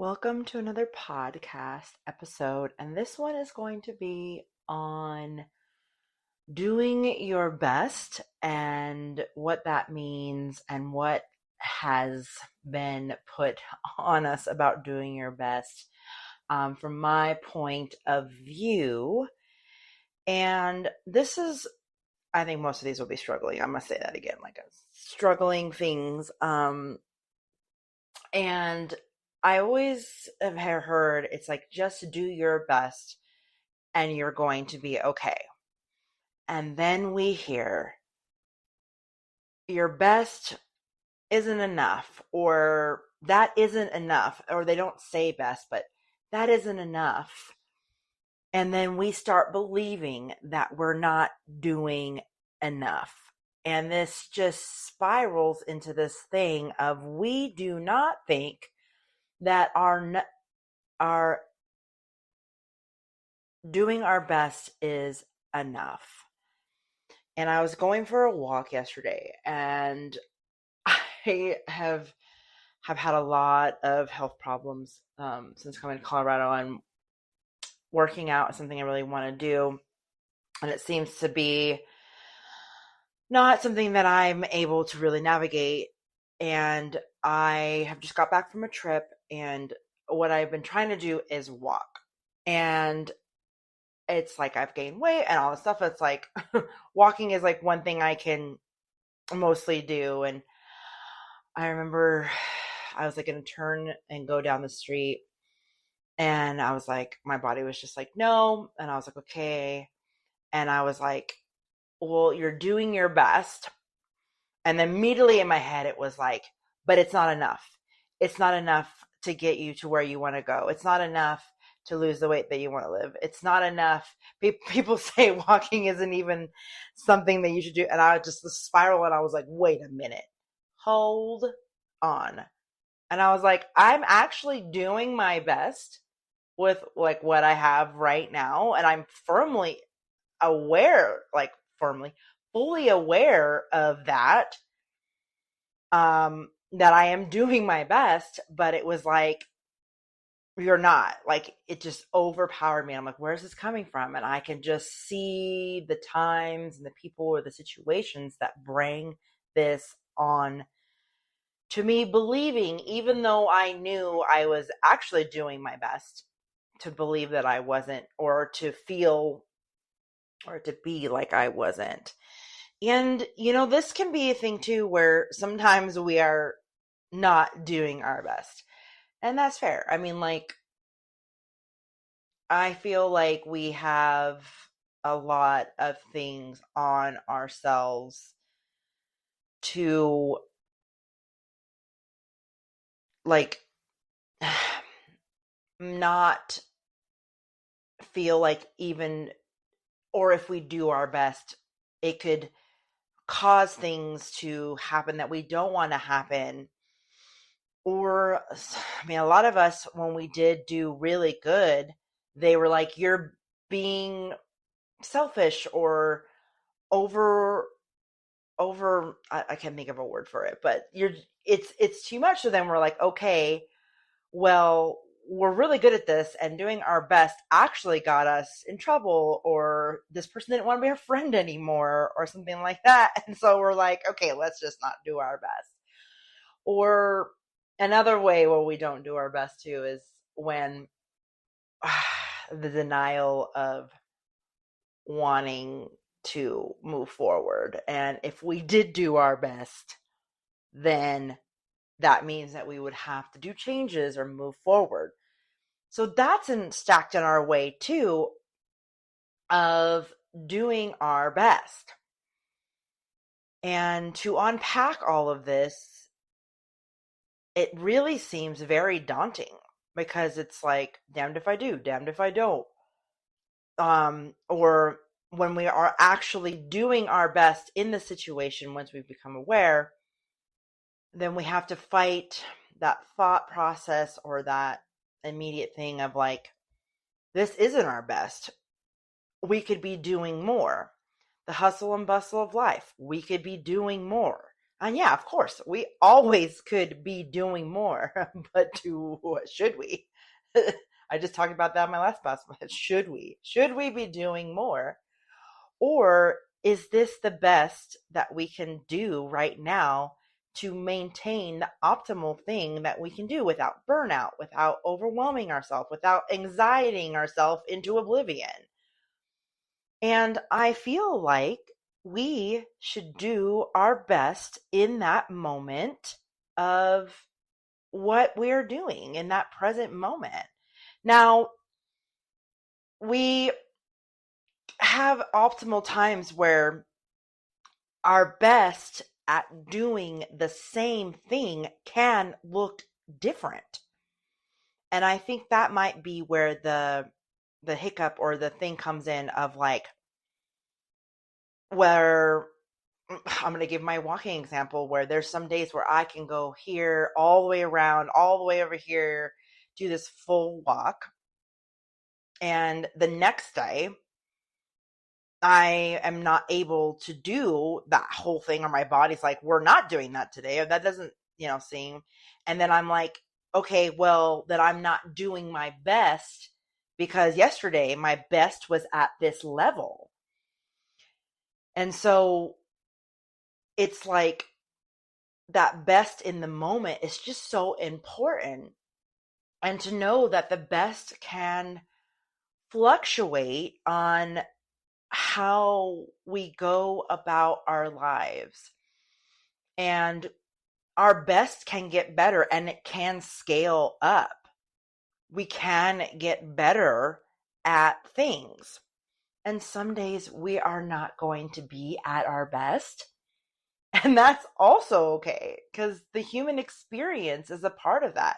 Welcome to another podcast episode, and this one is going to be on doing your best and what that means and what has been put on us about doing your best from my point of view. And this is, I think most of these will be struggling. I'm going to say that again, like struggling things. And I always have heard it's like just do your best and you're going to be okay. And then we hear your best isn't enough, or that isn't enough, or they don't say best, but that isn't enough. And then we start believing that we're not doing enough. And this just spirals into this thing of we do not think that our doing our best is enough. And I was going for a walk yesterday, and I have had a lot of health problems since coming to Colorado, and working out is something I really want to do. And it seems to be not something that I'm able to really navigate. And I have just got back from a trip, and what I've been trying to do is walk. And it's like I've gained weight and all this stuff. It's like walking is like one thing I can mostly do. And I remember I was like going to turn and go down the street, and I was like, my body was just like, no. And I was like, okay. And I was like, well, you're doing your best. And then immediately in my head, it was like, but it's not enough. It's not enough to get you to where you want to go. It's not enough to lose the weight that you want to live. It's not enough. People say walking isn't even something that you should do. And I just spiral, and I was like, wait a minute, hold on. And I was like, I'm actually doing my best with like what I have right now. And I'm fully aware of that, that I am doing my best, but it was like, you're not. Like, it just overpowered me. I'm like, where's this coming from? And I can just see the times and the people or the situations that bring this on to me, believing, even though I knew I was actually doing my best, to believe that I wasn't, or to feel or to be like I wasn't. And, this can be a thing too, where sometimes we are not doing our best. And that's fair. I mean, like, I feel like we have a lot of things on ourselves to, like, not feel like even, or if we do our best, it could cause things to happen that we don't want to happen. Or, I mean, a lot of us, when we did do really good, they were like, you're being selfish or over I can't think of a word for it, but it's too much. So then we're like, okay, well, we're really good at this, and doing our best actually got us in trouble, or this person didn't want to be our friend anymore, or something like that. And so we're like, okay, let's just not do our best. Or another way where we don't do our best too is when the denial of wanting to move forward. And if we did do our best, then that means that we would have to do changes or move forward. So that's stacked in our way too, of doing our best. And to unpack all of this, it really seems very daunting, because it's like, damned if I do, damned if I don't. Or when we are actually doing our best in the situation, once we've become aware, then we have to fight that thought process, or that immediate thing of like, this isn't our best. We could be doing more. The hustle and bustle of life. We could be doing more. And yeah, of course, we always could be doing more, but should we? I just talked about that in my last podcast. Should we? Should we be doing more? Or is this the best that we can do right now to maintain the optimal thing that we can do without burnout, without overwhelming ourselves, without anxietying ourselves into oblivion? And I feel like we should do our best in that moment of what we're doing in that present moment. Now, we have optimal times where our best at doing the same thing can look different. And I think that might be where the hiccup or the thing comes in of like, where I'm going to give my walking example, where there's some days where I can go here all the way around, all the way over here, do this full walk. And the next day, I am not able to do that whole thing, or my body's like, we're not doing that today, or that doesn't, seem. And then I'm like, okay, well, that I'm not doing my best because yesterday my best was at this level. And so it's like that best in the moment is just so important. And to know that the best can fluctuate on how we go about our lives. And our best can get better and it can scale up. We can get better at things. And some days we are not going to be at our best. And that's also okay, because the human experience is a part of that.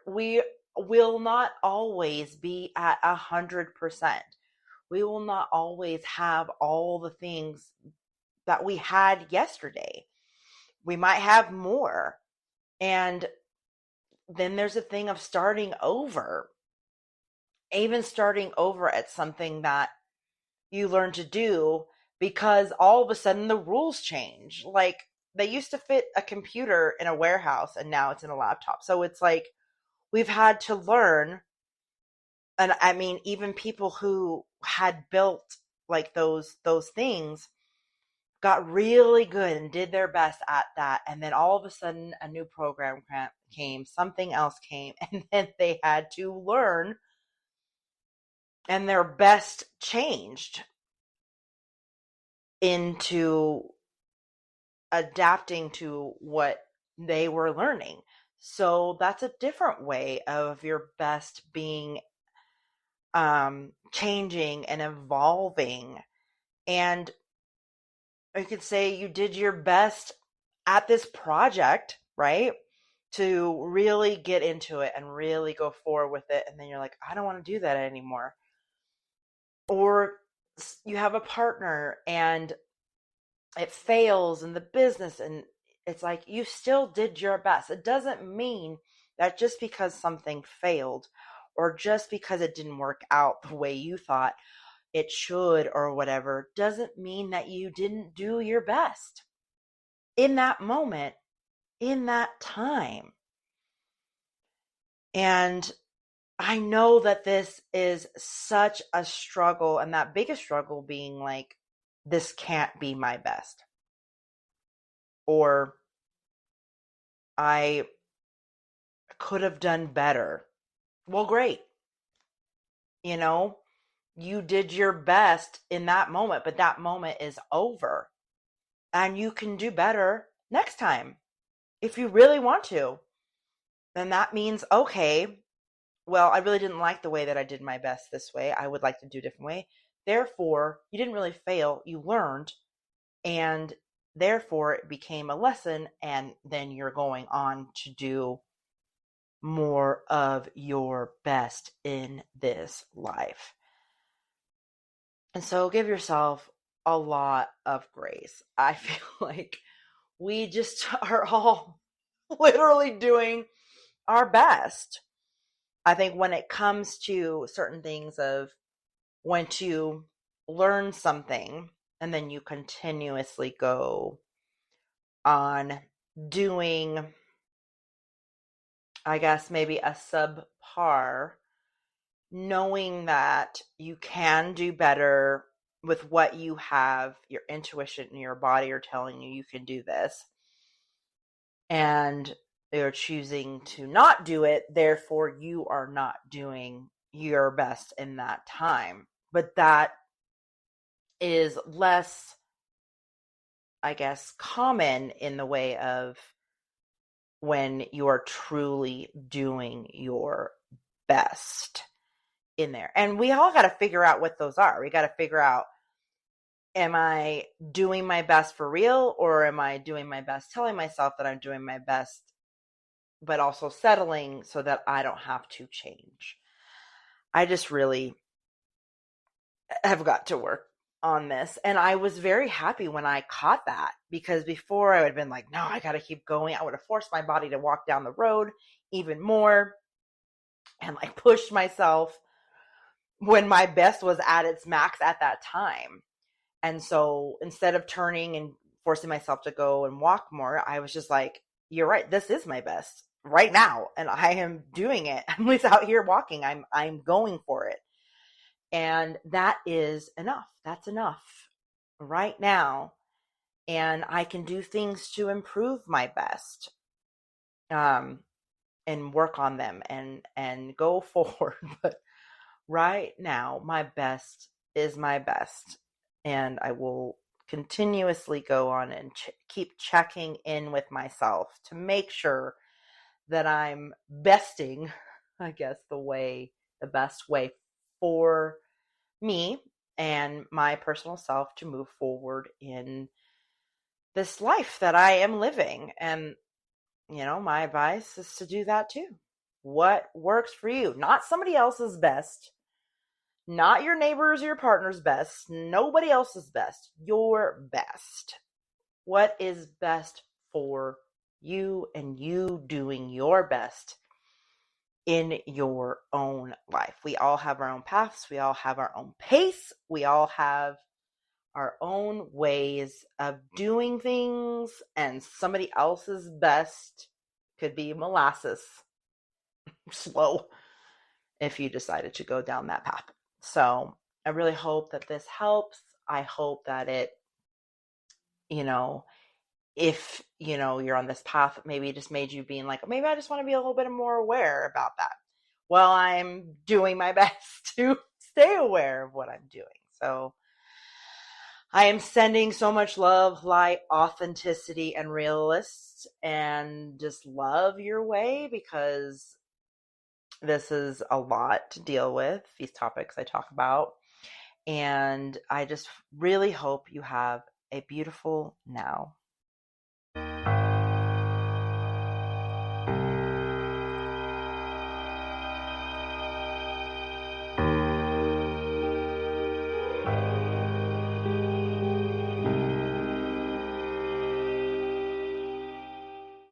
We will not always be at 100%. We will not always have all the things that we had yesterday. We might have more. And then there's a thing of starting over. Even starting over at something that you learn to do because all of a sudden the rules change. Like, they used to fit a computer in a warehouse and now it's in a laptop. So it's like we've had to learn. And I mean, even people who had built like those things got really good and did their best at that. And then all of a sudden a new program came, something else came, and then they had to learn and their best changed into adapting to what they were learning. So that's a different way of your best being changing and evolving. And you could say you did your best at this project, right? To really get into it and really go forward with it. And then you're like, I don't want to do that anymore. Or you have a partner and it fails in the business, and it's like you still did your best. It doesn't mean that just because something failed or just because it didn't work out the way you thought it should or whatever doesn't mean that you didn't do your best in that moment, in that time. And I know that this is such a struggle, and that biggest struggle being like, this can't be my best. Or I could have done better. Well, great. You did your best in that moment, but that moment is over. And you can do better next time if you really want to. Then that means, okay, well, I really didn't like the way that I did my best this way. I would like to do a different way. Therefore, you didn't really fail. You learned, and therefore it became a lesson, and then you're going on to do more of your best in this life. And so give yourself a lot of grace. I feel like we just are all literally doing our best. I think when it comes to certain things of when to learn something and then you continuously go on doing, I guess, maybe a subpar, knowing that you can do better with what you have. Your intuition and your body are telling you you can do this, and you're choosing to not do it. Therefore, you are not doing your best in that time. But that is less, I guess, common in the way of when you are truly doing your best in there. And we all got to figure out what those are. We got to figure out, am I doing my best for real, or am I doing my best telling myself that I'm doing my best, but also settling so that I don't have to change? I just really have got to work on this. And I was very happy when I caught that, because before I would have been like, no, I got to keep going. I would have forced my body to walk down the road even more and like pushed myself when my best was at its max at that time. And so instead of turning and forcing myself to go and walk more, I was just like, you're right, this is my best right now, and I am doing it. I'm just out here walking. I'm going for it. And that is enough. That's enough right now. And I can do things to improve my best, and work on them and go forward. But right now, my best is my best. And I will continuously go on and keep checking in with myself to make sure that I'm besting, I guess, the best way for me and my personal self to move forward in this life that I am living. And, my advice is to do that too. What works for you, not somebody else's best, not your neighbor's or your partner's best, nobody else's best, your best. What is best for you, and you doing your best in your own life. We all have our own paths. We all have our own pace. We all have our own ways of doing things, and somebody else's best could be molasses slow if you decided to go down that path. So I really hope that this helps. I hope that it, if, you're on this path, maybe it just made you being like, maybe I just want to be a little bit more aware about that. Well, I'm doing my best to stay aware of what I'm doing. So I am sending so much love, light, authenticity, and realist, and just love your way, because this is a lot to deal with, these topics I talk about. And I just really hope you have a beautiful now.